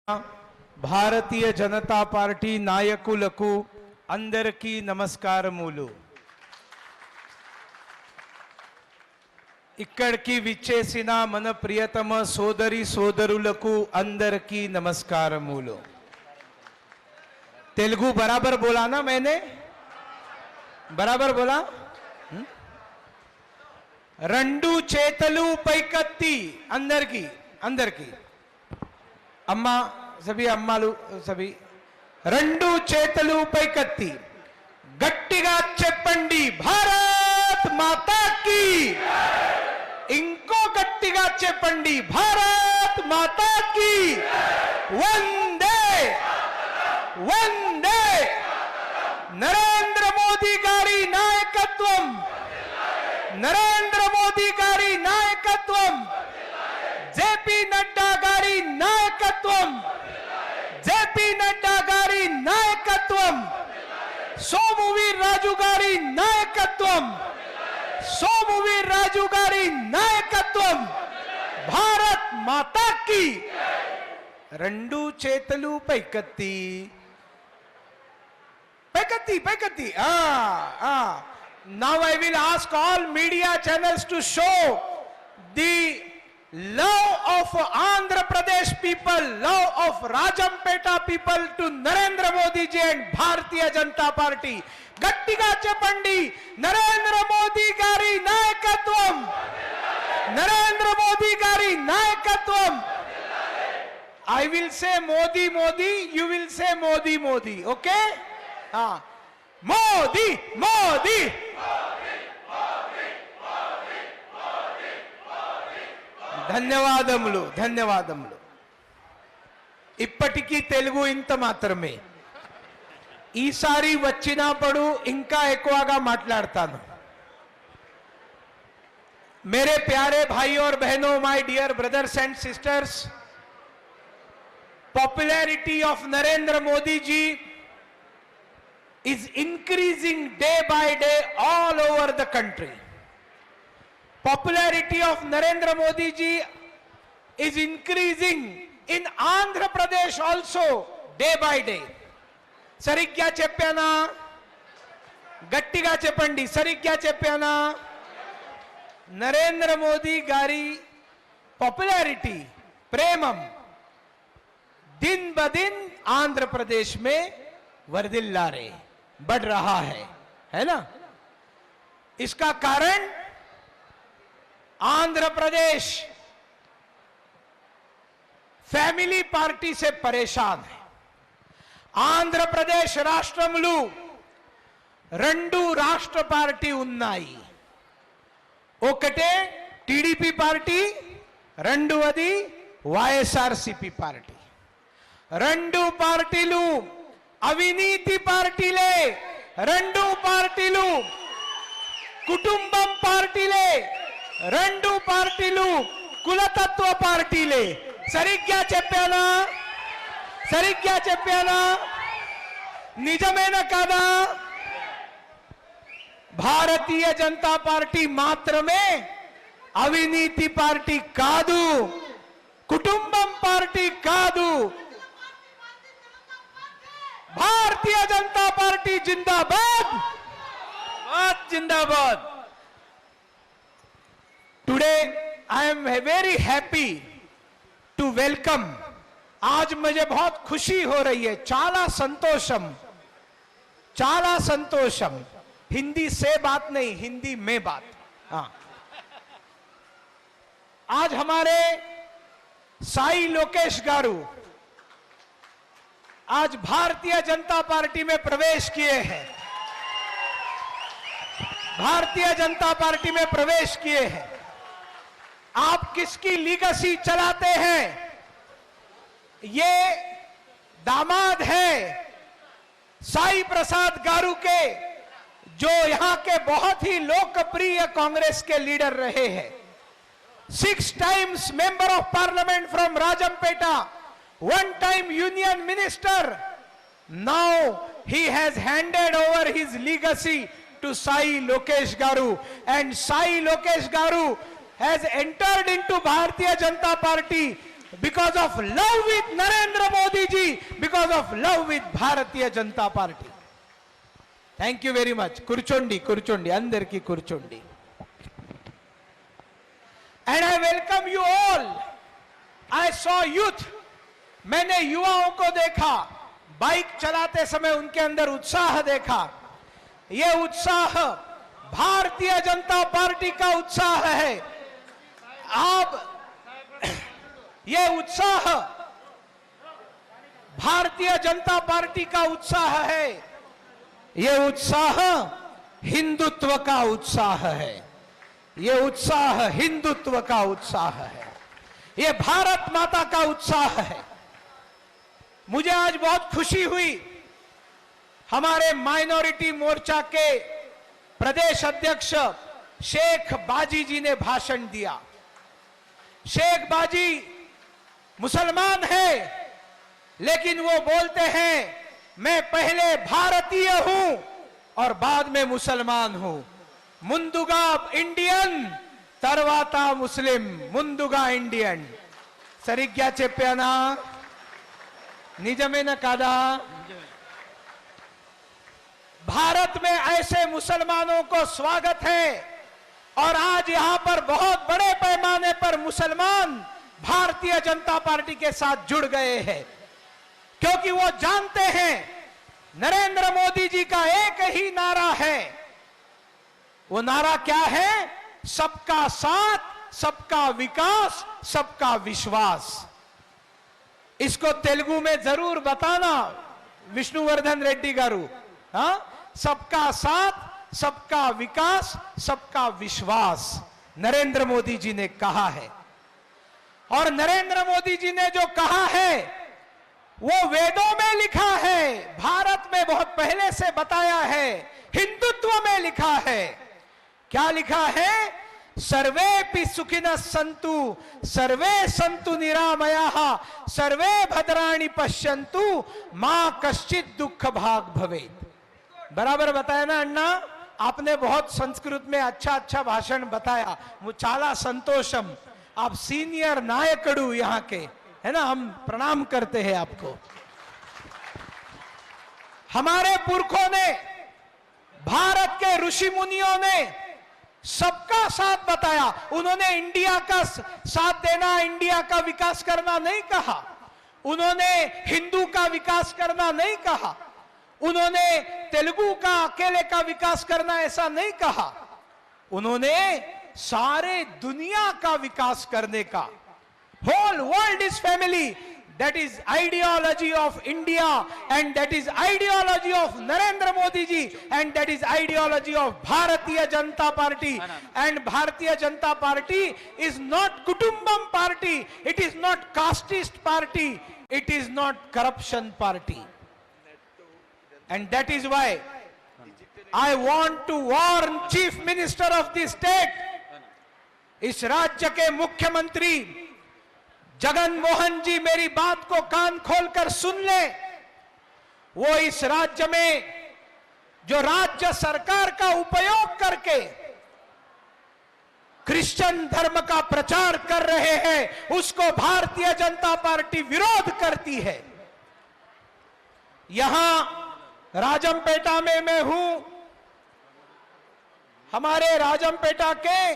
Bharatiya Janata party నాయకులకు అందరికీ నమస్కారములు. ఇక్కడికి విచ్చేసిన మన ప్రియతమ సోదరి సోదరులకు అందరికీ నమస్కారములు. तेलुगु बराबर बोला ना मैंने? बराबर बोला? రెండు చేతులు పైకెత్తి అందరికీ అందరికీ అమ్మ सभी అమ్మాలు सभी రెండు చేతులు పైకెత్తి గట్టిగా చెప్పండి భారత్ మాతా కీ. ఇంకో గట్టిగా చెప్పండి భారత్ మాతా కీ. వందే వందే. నరేంద్ర మోదీ గారి నాయకత్వం, నరేంద్ర మోదీ గారి నాయకత్వం, జేపీ నడ్డా గారి నాయకత్వం, జేపీ నడ్డా గారి నాయకత్వం, సోమువీర్ రాజు గారి నాయకత్వం, సోమువీర్ రాజు గారి నాయకత్వం. భారత్ మాతా కీ. రెండు చేతులు పైకెత్తి పైకెత్తి పైకెత్తి. Now I will ask all media channels to show the love of Andhra Pradesh people, love of Rajampeta people to Narendra Modi ji and Bharatiya Janata Party. Gattiga cheppandi Narendra Modi gari nayakatvam, Narendra Modi gari nayakatvam. I will say Modi Modi, you will say Modi Modi, okay? Modi Modi. ధన్యవాదములు ధన్యవాదములు. ఇప్పటికీ తెలుగు ఇంత మాత్రమే. ఈసారి వచ్చినప్పుడు ఇంకా ఎక్కువగా మాట్లాడతాను. मेरे प्यारे भाई और बहनों, my dear brothers and sisters, popularity of Narendra Modi ji is increasing day by day all over the country. Popularity of Narendra Modi ji is increasing in Andhra Pradesh also day by day. Sarigya cheppana, gattiga cheppandi, sarigya cheppana. Narendra Modi gari popularity, premam दिन ब दिन आंध्र प्रदेश में वर्धिल्ला रहे बढ़ रहा है ना? इसका कारण आंध्र प्रदेश फैमिली पार्टी से परेशान है. आंध्र प्रदेश రాష్ట్రములు రెండు రాష్ట్ర పార్టీ ఉన్నాయి. ఒకటే టీడీపీ పార్టీ, రెండవది వైఎస్ఆర్సీపీ పార్టీ. రెండు పార్టీలు అవినీతి పార్టీలే, రెండు పార్టీలు కుటుంబం పార్టీలే, రెండు పార్టీలు కులతత్వ పార్టీలే. సరిగ్గా చెప్పానా? సరిగ్గా చెప్పానా? నిజమేనా కాదా? భారతీయ జనతా పార్టీ మాత్రమే అవినీతి పార్టీ కాదు, కుటుంబం పార్టీ కాదు. भारतीय जनता पार्टी जिंदाबाद, जिंदाबाद. Today I am very happy to welcome. आज मुझे बहुत खुशी हो रही है, चाला संतोषम, चाला संतोषम. हिंदी से बात नहीं, हिंदी में बात. हाँ, आज हमारे साई लोकेश गारू आज भारतीय जनता पार्टी में प्रवेश किए हैं. भारतीय जनता पार्टी में प्रवेश किए हैं. आप किसकी लीगेसी चलाते हैं? ये दामाद है साई प्रसाद गारू के, जो यहां के बहुत ही लोकप्रिय कांग्रेस के लीडर रहे हैं. 6 times member of parliament from Rajampeta, one time union minister. Now he has handed over his legacy to Sai Lokesh Garu, and Sai Lokesh Garu has entered into Bharatiya Janata Party because of love with Narendra Modi ji, because of love with Bharatiya Janata Party. Thank you very much. Kurchondi, andarki kurchondi. And I welcome you all. I saw youth. मैंने युवाओं को देखा, bike चलाते समय उनके अंदर उत्साह देखा. ये उत्साह भारतीय जनता पार्टी का उत्साह है. ये उत्साह भारतीय जनता पार्टी का उत्साह है. ये उत्साह हिंदुत्व का उत्साह है. ये उत्साह हिंदुत्व का उत्साह है. ये भारत माता का उत्साह है. मुझे आज बहुत खुशी हुई. हमारे माइनॉरिटी मोर्चा के प्रदेश अध्यक्ष शेख बाजी जी ने भाषण दिया. शेख बाजी मुसलमान है, लेकिन वो बोलते हैं मैं पहले भारतीय हूं और बाद में मुसलमान हूं. मुंदुगा इंडियन तरवाता मुस्लिम. मुंदुगा इंडियन. सरिग्या चेप्पाना निजमेना कादा. भारत में ऐसे मुसलमानों को स्वागत है और आज यहां पर बहुत बड़े पैमाने पर मुसलमान भारतीय जनता पार्टी के साथ जुड़ गए हैं, क्योंकि वो जानते हैं नरेंद्र मोदी जी का एक ही नारा है. वो नारा क्या है? सबका साथ, सबका विकास, सबका विश्वास. इसको तेलुगु में जरूर बताना विष्णुवर्धन रेड्डी गारू. हाँ, सबका साथ, सबका विकास, सबका विश्वास नरेंद्र मोदी जी ने कहा है. और नरेंद्र मोदी जी ने जो कहा है वो वेदों में लिखा है, भारत में बहुत पहले से बताया है, हिंदुत्व में लिखा है. क्या लिखा है? सर्वेपि सुखिनः सन्तु, सर्वे सन्तु निरामयाः, सर्वे भद्राणि पश्यन्तु, मां कश्चित् दुःख भाग भवेत्. बराबर बताया ना अन्ना? आपने बहुत संस्कृत में अच्छा भाषण बताया. मुझे चाला संतोषम. आप सीनियर नायकड़ू यहाँ के है ना, हम प्रणाम करते हैं आपको. हमारे पुरखों ने, भारत के ऋषि मुनियों ने सबका साथ बताया. उन्होंने इंडिया का साथ देना, इंडिया का विकास करना नहीं कहा. उन्होंने हिंदू का विकास करना नहीं कहा. उन्होंने तेलुगु का अकेले का विकास करना ऐसा नहीं कहा. उन्होंने सारे दुनिया का विकास करने का, whole world is family, that is ideology of India, and that is ideology of Narendra Modi ji, and that is ideology of Bharatiya Janata Party. And Bharatiya Janata Party is not Kutumbam party, it is not casteist party, it is not corruption party. And that is why I want to warn Chief Minister of this state, इस राज्य के मुख्यमंत्री जगन मोहन जी, मेरी बात को कान खोलकर सुन ले. वो इस राज्य में जो राज्य सरकार का उपयोग करके क्रिश्चियन धर्म का प्रचार कर रहे हैं, उसको भारतीय जनता पार्टी विरोध करती है. यहां राजमपेटा में मैं हूं. हमारे राजमपेटा के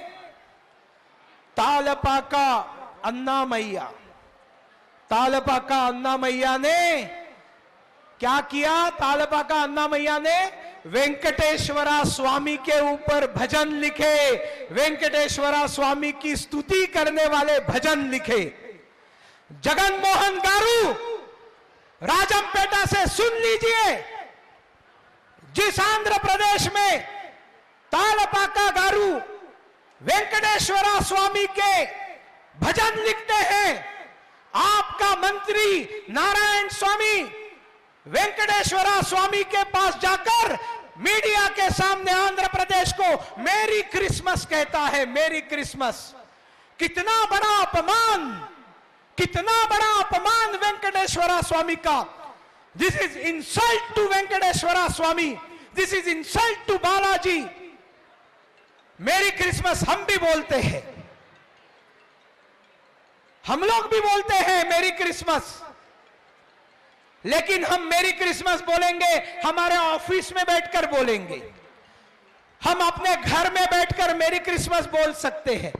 तालपाका अन्नामैया, तालपाका अन्नामैया ने क्या किया? तालपाका अन्नामैया ने वेंकटेश्वरा स्वामी के ऊपर भजन लिखे, वेंकटेश्वरा स्वामी की स्तुति करने वाले भजन लिखे. जगन मोहन गारू राजमपेटा से सुन लीजिए, जिस आंध्र प्रदेश में तालपाका गारू वेंकटेश्वरा स्वामी के भजन लिखते हैं, आपका मंत्री नारायण स्वामी वेंकटेश्वरा स्वामी के पास जाकर मीडिया के सामने आंध्र प्रदेश को मेरी क्रिसमस कहता है. मेरी क्रिसमस. कितना बड़ा अपमान, कितना बड़ा अपमान वेंकटेश्वरा स्वामी का. This is insult to Venkateshwara Swami, this is insult to Balaji. Merry Christmas हम भी बोलते हैं. हम लोग भी बोलते हैं मेरी क्रिसमस, लेकिन हम मेरी क्रिसमस बोलेंगे हमारे ऑफिस में बैठकर बोलेंगे, हम अपने घर में बैठकर मेरी क्रिसमस बोल सकते हैं,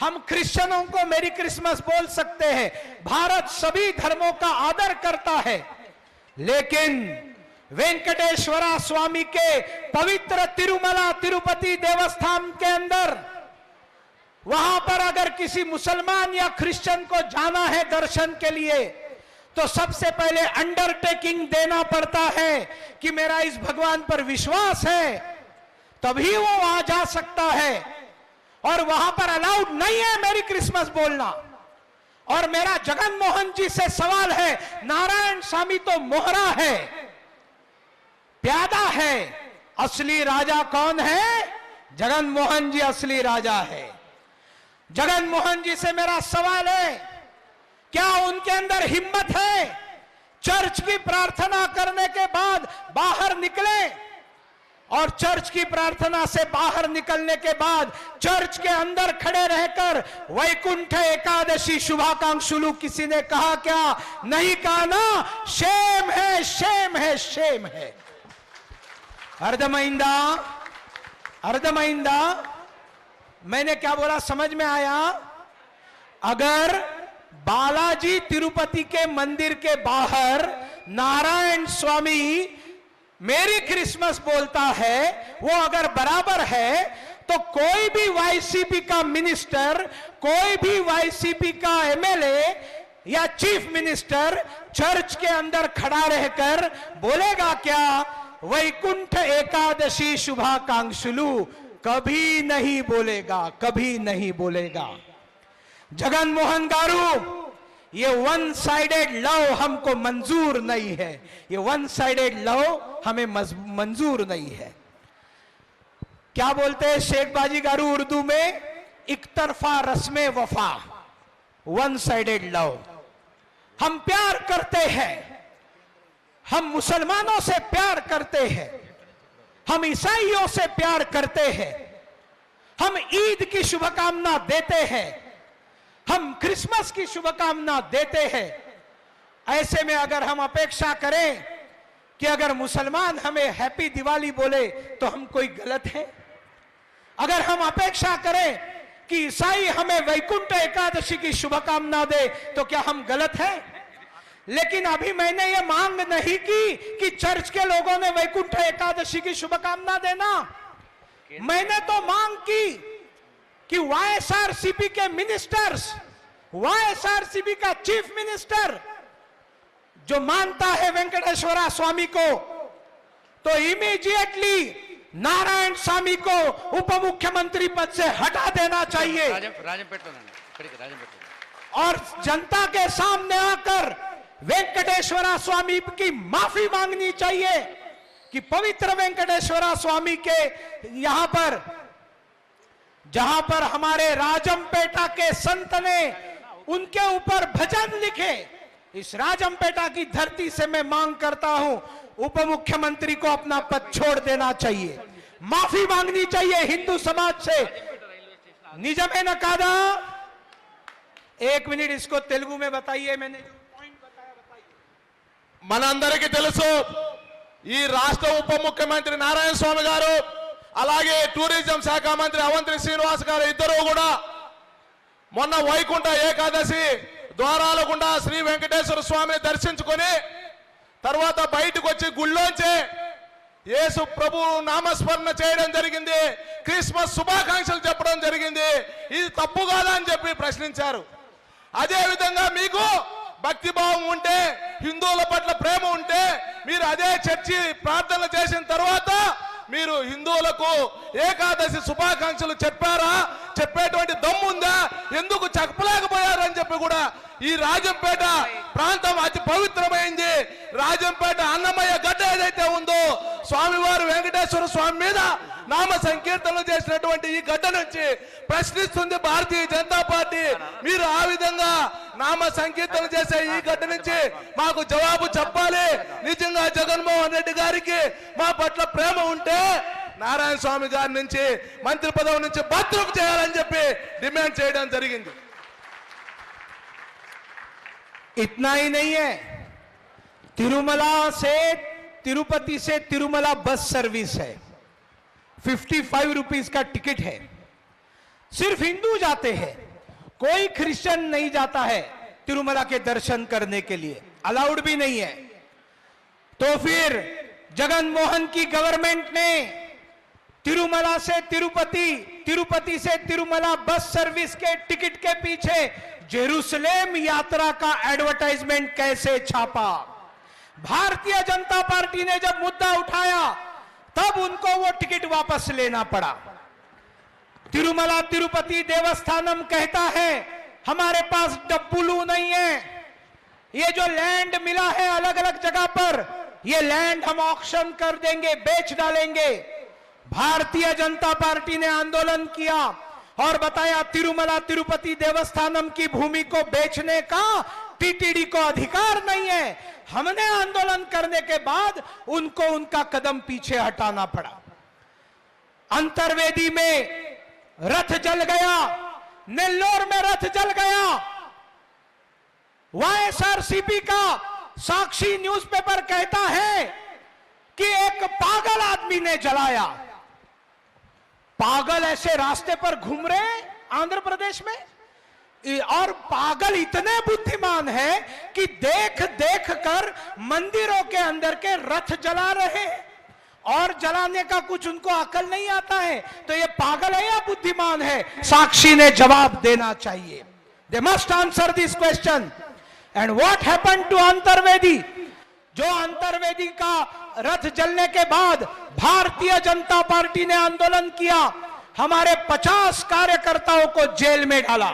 हम क्रिश्चियनों को मेरी क्रिसमस बोल सकते हैं। भारत सभी धर्मों का आदर करता है, लेकिन वेंकटेश्वरा स्वामी के पवित्र तिरुमला तिरुपति देवस्थान के अंदर, वहां पर अगर किसी मुसलमान या क्रिश्चियन को जाना है दर्शन के लिए, तो सबसे पहले अंडरटेकिंग देना पड़ता है कि मेरा इस भगवान पर विश्वास है, तभी वो वहां जा सकता है। और वहां पर अलाउड नहीं है मेरी क्रिसमस बोलना। और मेरा जगन मोहन जी से सवाल है, नारायण स्वामी तो मोहरा है, प्यादा है, असली राजा कौन है? जगन मोहन जी असली राजा है। जगन मोहन जी से मेरा सवाल है, क्या उनके अंदर हिम्मत है चर्च की प्रार्थना करने के बाद बाहर निकले, और चर्च की प्रार्थना से बाहर निकलने के बाद चर्च के अंदर खड़े रहकर वैकुंठ एकादशी शुभाकांक्षुलु किसी ने कहा क्या? नहीं कहा ना। शेम है, शेम है, शेम है। अर्धमहिंदा, अर्धमहिंदा, मैंने क्या बोला समझ में आया? अगर बालाजी तिरुपति के मंदिर के बाहर नारायण स्वामी मेरी क्रिसमस बोलता है, वो अगर बराबर है, तो कोई भी वाईसीपी का मिनिस्टर, कोई भी वाईसीपी का एमएलए या चीफ मिनिस्टर चर्च के अंदर खड़ा रहकर बोलेगा क्या? वैकुंठ एकादशी शुभाकांक्षुलु। कभी नहीं बोलेगा, कभी नहीं बोलेगा। जगन मोहन गारू, ये वन साइडेड लव हमको मंजूर नहीं है, ये वन साइडेड लव हमें मंजूर नहीं है। क्या बोलते हैं शेख बाजी गारू उर्दू में? एक तरफा रस्मे वफा, वन साइडेड लव। हम प्यार करते हैं, हम मुसलमानों से प्यार करते हैं, हम ईसाइयों से प्यार करते हैं, हम ईद की शुभकामना देते हैं, हम क्रिसमस की शुभकामना देते हैं। ऐसे में अगर हम अपेक्षा करें कि अगर मुसलमान हमें हैप्पी दिवाली बोले तो हम कोई गलत है? अगर हम अपेक्षा करें कि ईसाई हमें वैकुंठ एकादशी की शुभकामना दे तो क्या हम गलत हैं? लेकिन अभी मैंने ये मांग नहीं की कि चर्च के लोगों ने वैकुंठ एकादशी की शुभकामना देना। मैंने तो मांग की कि वाईएसआरसीपी के मिनिस्टर्स, वाईएसआरसीपी का चीफ मिनिस्टर जो मानता है वेंकटेश्वरा स्वामी को, तो इमीडिएटली नारायण स्वामी को उप मुख्यमंत्री पद से हटा देना चाहिए और जनता के सामने आकर वेंकटेश्वरा स्वामी की माफी मांगनी चाहिए कि पवित्र वेंकटेश्वरा स्वामी के यहां पर, जहां पर हमारे राजमपेटा के संत ने उनके ऊपर भजन लिखे, इस राजमपेटा की धरती से मैं मांग करता हूं उप मुख्यमंत्री को अपना पद छोड़ देना चाहिए, माफी मांगनी चाहिए हिंदू समाज से। निजमे न कादा, एक मिनट इसको तेलुगु में बताइए, मैंने जो पॉइंट बताया बताइए। మనందరికీ తెలుసు ఈ రాష్ట్ర ఉప ముఖ్యమంత్రి నారాయణ స్వామి గారు అలాగే టూరిజం శాఖ మంత్రి అవంతి శ్రీనివాస్ గారు ఇద్దరు కూడా మొన్న వైకుంఠ ఏకాదశి ద్వారాల గుండా శ్రీ వెంకటేశ్వర స్వామిని దర్శించుకొని తర్వాత బయటకు వచ్చి గుళ్ళోంచి యేసు ప్రభు నామస్మరణ చేయడం జరిగింది, క్రిస్మస్ శుభాకాంక్షలు చెప్పడం జరిగింది। ఇది తప్పు కాదా అని చెప్పి ప్రశ్నించారు। అదే విధంగా మీకు భక్తి భావం ఉంటే, హిందువుల పట్ల ప్రేమ ఉంటే మీరు అదే చర్చి ప్రార్థనలు చేసిన తర్వాత మీరు హిందువులకు ఏకాదశి శుభాకాంక్షలు చెప్పారా? చెప్పేటువంటి దమ్ము ఉందా? ఎందుకు చెప్పలేకపోయారని చెప్పి కూడా ఈ రాజంపేట ప్రాంతం అతి పవిత్రమైంది। రాజంపేట అన్నమయ్య గడ్డ ఏదైతే ఉందో స్వామివారు వెంకటేశ్వర స్వామి మీద నామ సంకీర్తనలు చేసినటువంటి ఈ గడ్డ నుంచి ప్రశ్నిస్తుంది భారతీయ జనతా పార్టీ। మీరు ఆ విధంగా నామ సంకీర్తన చేసే ఈ గడ్డ నుంచి మాకు జవాబు చెప్పాలి। నిజంగా జగన్మోహన్ రెడ్డి గారికి మా పట్ల ప్రేమ ఉంటే నారాయణ స్వామి గారి నుంచి మంత్రి పదవి నుంచి బర్తరఫ్ చేయాలని చెప్పి డిమాండ్ చేయడం జరిగింది। इतना ही नहीं है, तिरुपति से तिरुमला बस सर्विस है, 55 रुपीस का टिकट है। सिर्फ हिंदू जाते हैं, कोई क्रिश्चियन नहीं जाता है तिरुमला के दर्शन करने के लिए, अलाउड भी नहीं है। तो फिर जगन मोहन की गवर्नमेंट ने तिरुमला से तिरुपति, तिरुपति से तिरुमला बस सर्विस के टिकट के पीछे जेरूसलेम यात्रा का एडवर्टाइजमेंट कैसे छापा। भारतीय जनता पार्टी ने जब मुद्दा उठाया तब उनको वो टिकट वापस लेना पड़ा। तिरुमला तिरुपति देवस्थानम कहता है हमारे पास डब्बुलू नहीं है, ये जो लैंड मिला है अलग अलग जगह पर, ये लैंड हम ऑक्शन कर देंगे, बेच डालेंगे। भारतीय जनता पार्टी ने आंदोलन किया और बताया तिरुमला तिरुपति देवस्थानम की भूमि को बेचने का टीटीडी को अधिकार नहीं है। हमने आंदोलन करने के बाद उनको उनका कदम पीछे हटाना पड़ा। अंतर्वेदी में रथ जल गया, नेल्लोर में रथ जल गया। वाईएसआरसीपी का साक्षी न्यूज़पेपर कहता है कि एक पागल आदमी ने जलाया। पागल ऐसे रास्ते पर घूम रहे आंध्र प्रदेश में, और पागल इतने बुद्धिमान है कि देख देख कर मंदिरों के अंदर के रथ जला रहे हैं और जलाने का कुछ उनको अकल नहीं आता है। तो ये पागल है या बुद्धिमान है? साक्षी ने जवाब देना चाहिए। They must answer this question. And what happened to Antarvedi? जो अंतर्वेदी का रथ जलने के बाद भारतीय जनता पार्टी ने आंदोलन किया, हमारे 50 कार्यकर्ताओं को जेल में डाला,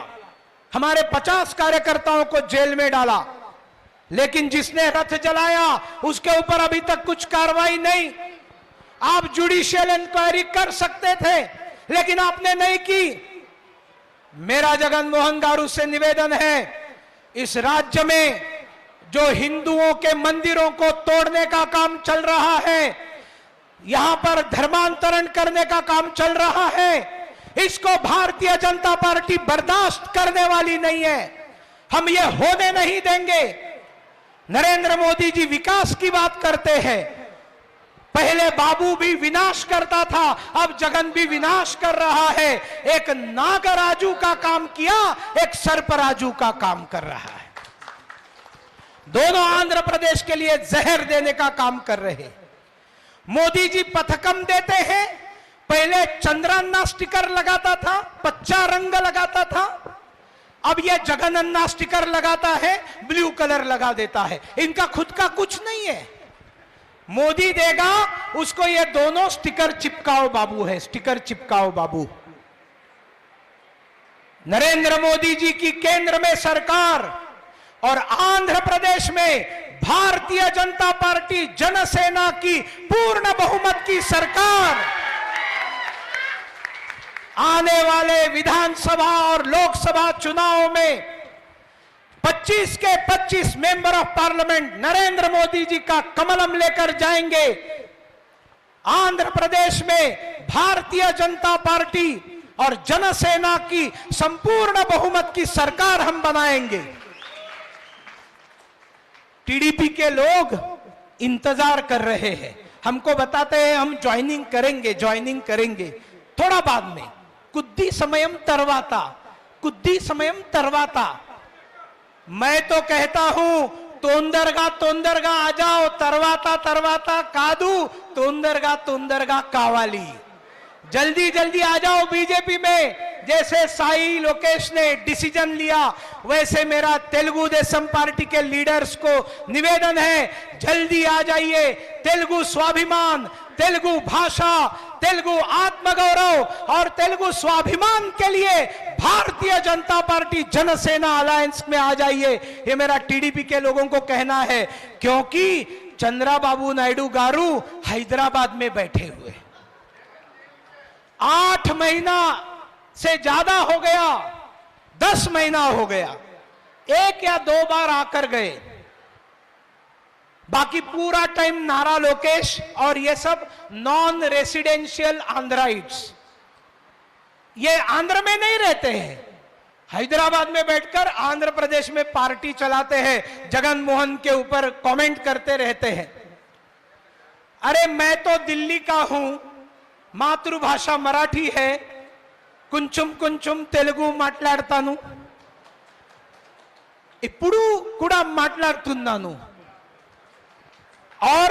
हमारे 50 कार्यकर्ताओं को जेल में डाला। लेकिन जिसने रथ जलाया उसके ऊपर अभी तक कुछ कार्रवाई नहीं। आप जुडिशियल इंक्वायरी कर सकते थे लेकिन आपने नहीं की। मेरा जगन मोहन गारू से निवेदन है, इस राज्य में जो हिंदुओं के मंदिरों को तोड़ने का काम चल रहा है, यहां पर धर्मांतरण करने का काम चल रहा है, इसको भारतीय जनता पार्टी बर्दाश्त करने वाली नहीं है। हम ये होने नहीं देंगे। नरेंद्र मोदी जी विकास की बात करते हैं, पहले बाबू भी विनाश करता था, अब जगन भी विनाश कर रहा है। एक नागराजू का काम किया, एक सर्पराजू का काम कर रहा है। दोनों आंध्र प्रदेश के लिए जहर देने का काम कर रहे हैं। मोदी जी पथकम देते हैं, पहले चंद्रान्ना स्टिकर लगाता था, पच्चा रंग लगाता था, अब ये जगनन्ना स्टिकर लगाता है, ब्लू कलर लगा देता है। इनका खुद का कुछ नहीं है। मोदी देगा उसको ये दोनों स्टिकर चिपकाओ बाबू है, स्टिकर चिपकाओ बाबू। नरेंद्र मोदी जी की केंद्र में सरकार और आंध्र प्रदेश में भारतीय जनता पार्टी जनसेना की पूर्ण बहुमत की सरकार आने वाले विधानसभा और लोकसभा चुनावों में 25 के 25 member of parliament Narendra Modi ji का कमलम लेकर जाएंगे। आंध्र प्रदेश में भारतीय जनता पार्टी और जनसेना की संपूर्ण बहुमत की सरकार हम बनाएंगे। टीडीपी के लोग इंतजार कर रहे हैं, हमको बताते हैं हम ज्वाइनिंग करेंगे, ज्वाइनिंग करेंगे। थोड़ा बाद में कुद्दी समयम तरवाता, कुद्दी समयम तरवाता। मैं तो कहता हूं तोंदरगा तोंदरगा आ जाओ, तरवाता तरवाता कादू, तोंदरगा तोंदरगा कावाली। जल्दी जल्दी आ जाओ बीजेपी में। जैसे साई लोकेश ने डिसीजन लिया, वैसे मेरा तेलुगु देशम पार्टी के लीडर्स को निवेदन है, जल्दी आ जाइए। तेलुगु स्वाभिमान, तेलुगु भाषा, तेलुगु आत्मगौरव और तेलुगु स्वाभिमान के लिए भारतीय जनता पार्टी जनसेना अलायंस में आ जाइए। ये मेरा टीडीपी के लोगों को कहना है, क्योंकि चंद्राबाबू नायडू गारू हैदराबाद में बैठे हुए 8 महीना से ज्यादा हो गया, 10 महीना हो गया, 1 या 2 बार आकर गए। बाकी पूरा टाइम नारा लोकेश और ये सब नॉन रेसिडेंशियल आंध्राइट्स, ये आंध्र में नहीं रहते हैं, हैदराबाद में बैठकर आंध्र प्रदेश में पार्टी चलाते हैं, जगन मोहन के ऊपर कमेंट करते रहते हैं। अरे मैं तो दिल्ली का हूं, मातृभाषा मराठी है, కొంచెం కొంచెం తెలుగు మాట్లాడతాను, ఇప్పుడు కూడా మాట్లాడుతున్నాను और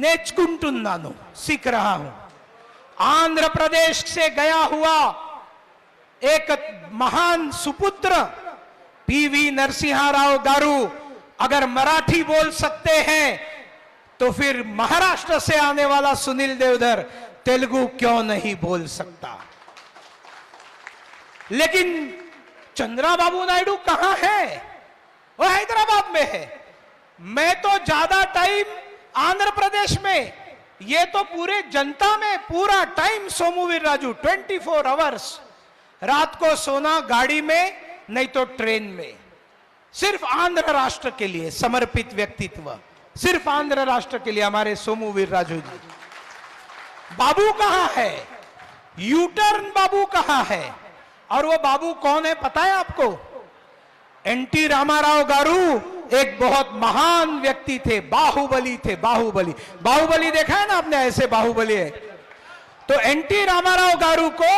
నేర్చుకుంటున్నాను, सीख रहा हूं। आंध्र प्रदेश से गया हुआ एक महान सुपुत्र पीवी नरसिंहा राव गारू अगर मराठी बोल सकते हैं तो फिर महाराष्ट्र से आने वाला सुनील देवधर तेलुगु क्यों नहीं बोल सकता। लेकिन चंद्रबाबू नायडू कहां है? वो हैदराबाद में है। मैं तो ज्यादा टाइम आंध्र प्रदेश में, ये तो पूरे जनता में पूरा टाइम सोमवीर राजू 24 आवर्स, रात को सोना गाड़ी में नहीं तो ट्रेन में, सिर्फ आंध्र राष्ट्र के लिए समर्पित व्यक्तित्व, सिर्फ आंध्र राष्ट्र के लिए हमारे सोमवीर राजू जी। बाबू कहां है? यूटर्न बाबू कहां है? और वो बाबू कौन है पता है आपको? एनटी रामाराव गारू एक बहुत महान व्यक्ति थे, बाहुबली थे, बाहुबली। बाहुबली देखा है ना आपने? ऐसे बाहुबली है। तो एनटी रामाराव गारू को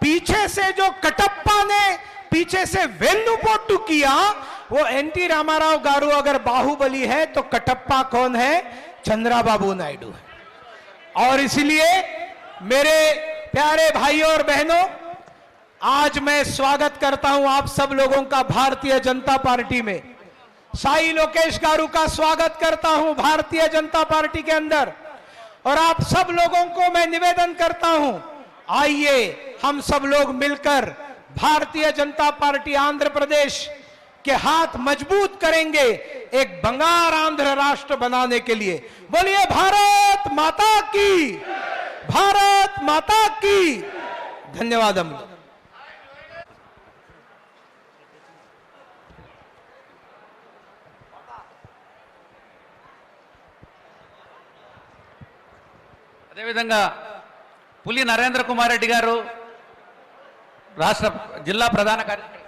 पीछे से जो कटप्पा ने पीछे से वेन्नुपोट्टू किया, वो एनटी रामाराव गारू अगर बाहुबली है तो कटप्पा कौन है? चंद्रबाबू नायडू है। और इसलिए मेरे प्यारे भाइयों और बहनों, आज मैं स्वागत करता हूं आप सब लोगों का भारतीय जनता पार्टी में। साई लोकेश गारू का स्वागत करता हूं भारतीय जनता पार्टी के अंदर। और आप सब लोगों को मैं निवेदन करता हूं, आइए हम सब लोग मिलकर भारतीय जनता पार्टी आंध्र प्रदेश के हाथ मजबूत करेंगे एक बंगार आंध्र राष्ट्र बनाने के लिए। बोलिए भारत माता की, भारत माता की। धन्यवाद। हम అదేవిధంగా పులి నరేంద్ర కుమార్ రెడ్డి గారు రాష్ట్ర జిల్లా ప్రధాన కార్యదర్శి,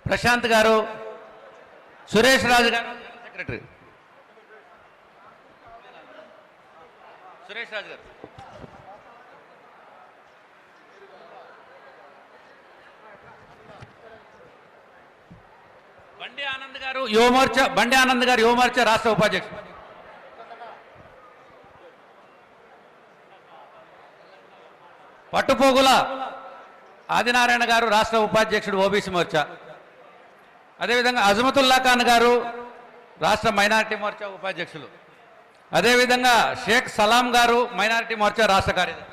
ప్రశాంత్ గారు, సురేష్ రాజు గారు సెక్రటరీ, సురేష్ రాజు గారు, బండి ఆనంద్ గారు యువమోర్చా రాష్ట్ర ఉపాధ్యక్షుడు, పట్టుపోగుల ఆదినారాయణ గారు రాష్ట్ర ఉపాధ్యక్షుడు ఓబీసీ మోర్చా, అదేవిధంగా అజమతుల్లా ఖాన్ గారు రాష్ట్ర మైనారిటీ మోర్చా ఉపాధ్యక్షులు, అదేవిధంగా షేక్ సలాం గారు మైనారిటీ మోర్చా రాష్ట్ర కార్యదర్శి,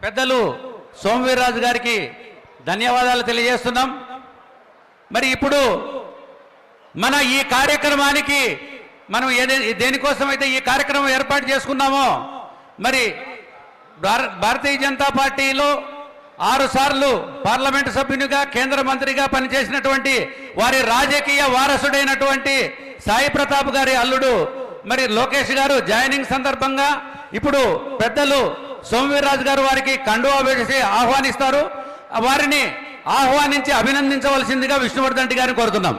పెద్దలు సోమవీర్రాజు గారికి ధన్యవాదాలు తెలియజేస్తున్నాం। మరి ఇప్పుడు మన ఈ కార్యక్రమానికి మనం దేనికోసం అయితే ఈ కార్యక్రమం ఏర్పాటు చేసుకున్నామో, మరి భారతీయ జనతా పార్టీలో 6 సార్లు పార్లమెంటు సభ్యునిగా కేంద్ర మంత్రిగా పనిచేసినటువంటి వారి రాజకీయ వారసుడైనటువంటి సాయి ప్రతాప్ గారి అల్లుడు మరి లోకేష్ గారు జాయినింగ్ సందర్భంగా ఇప్పుడు పెద్దలు సోమవీర్రాజు గారు వారికి కండువా వేసి ఆహ్వానిస్తారు। వారిని ఆహ్వానించి అభినందించవలసిందిగా విష్ణువర్ధన్ రెడ్డి గారిని కోరుతున్నాం।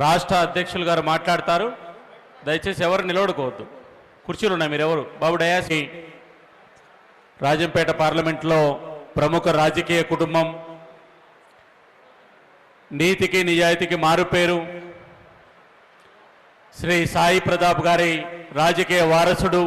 రాష్ట్ర అధ్యక్షులు గారు మాట్లాడతారు, దయచేసి ఎవరు నిలబడుకోవద్దు, కుర్చీలు ఉన్నాయి, మీరు ఎవరు బాబు డయాసి। రాజంపేట పార్లమెంట్లో ప్రముఖ రాజకీయ కుటుంబం, నీతికి నిజాయితీకి మారుపేరు, శ్రీ సాయి ప్రతాప్ గారి రాజకీయ వారసుడు,